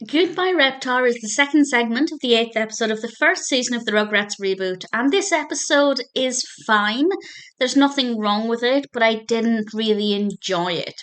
Goodbye Reptar is the second segment of the 8th episode of the first season of the Rugrats Reboot, and this episode is fine. There's nothing wrong with it, but I didn't really enjoy it.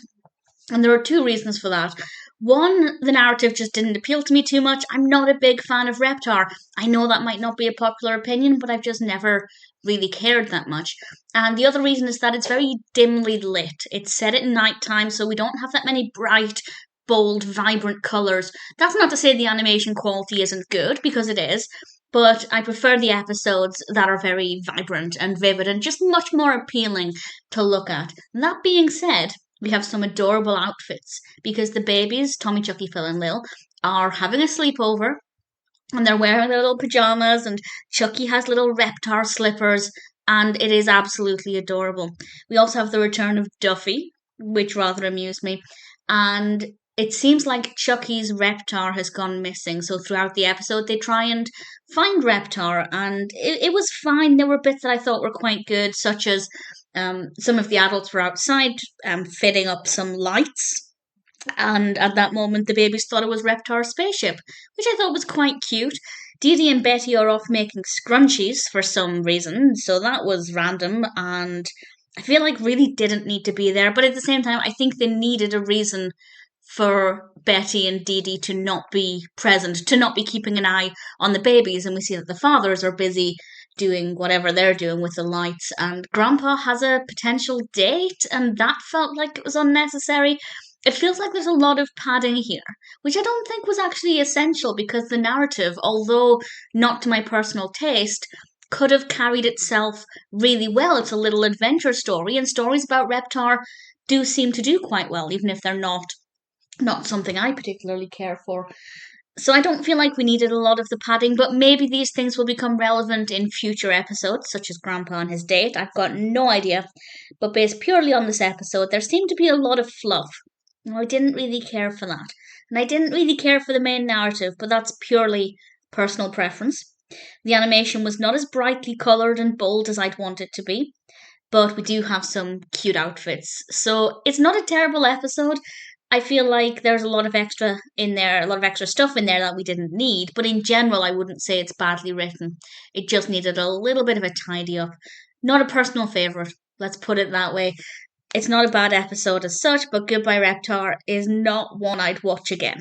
And there are two reasons for that. One, the narrative just didn't appeal to me too much. I'm not a big fan of Reptar. I know that might not be a popular opinion, but I've just never really cared that much. And the other reason is that it's very dimly lit. It's set at night time, so we don't have that many bright, bold, vibrant colours. That's not to say the animation quality isn't good, because it is, but I prefer the episodes that are very vibrant and vivid and just much more appealing to look at. That being said, we have some adorable outfits because the babies, Tommy, Chuckie, Phil, and Lil, are having a sleepover and they're wearing their little pajamas, and Chuckie has little Reptar slippers, and it is absolutely adorable. We also have the return of Duffy, which rather amused me, and it seems like Chuckie's Reptar has gone missing. So throughout the episode, they try and find Reptar, and it was fine. There were bits that I thought were quite good, such as some of the adults were outside fitting up some lights. And at that moment, the babies thought it was Reptar's spaceship, which I thought was quite cute. Didi and Betty are off making scrunchies for some reason, so that was random, and I feel like really didn't need to be there. But at the same time, I think they needed a reason for Betty and Didi to not be present, to not be keeping an eye on the babies. And we see that the fathers are busy doing whatever they're doing with the lights, and Grandpa has a potential date, and that felt like it was unnecessary. It feels like there's a lot of padding here, which I don't think was actually essential because the narrative, although not to my personal taste, could have carried itself really well. It's a little adventure story, and stories about Reptar do seem to do quite well, even if they're not something I particularly care for. So I don't feel like we needed a lot of the padding, but maybe these things will become relevant in future episodes, such as Grandpa and his date. I've got no idea. But based purely on this episode, there seemed to be a lot of fluff. I didn't really care for that. And I didn't really care for the main narrative, but that's purely personal preference. The animation was not as brightly coloured and bold as I'd want it to be, but we do have some cute outfits. So it's not a terrible episode. I feel like there's a lot of extra in there, a lot of extra stuff in there that we didn't need, but in general, I wouldn't say it's badly written. It just needed a little bit of a tidy up. Not a personal favourite, let's put it that way. It's not a bad episode as such, but Goodbye Reptar is not one I'd watch again.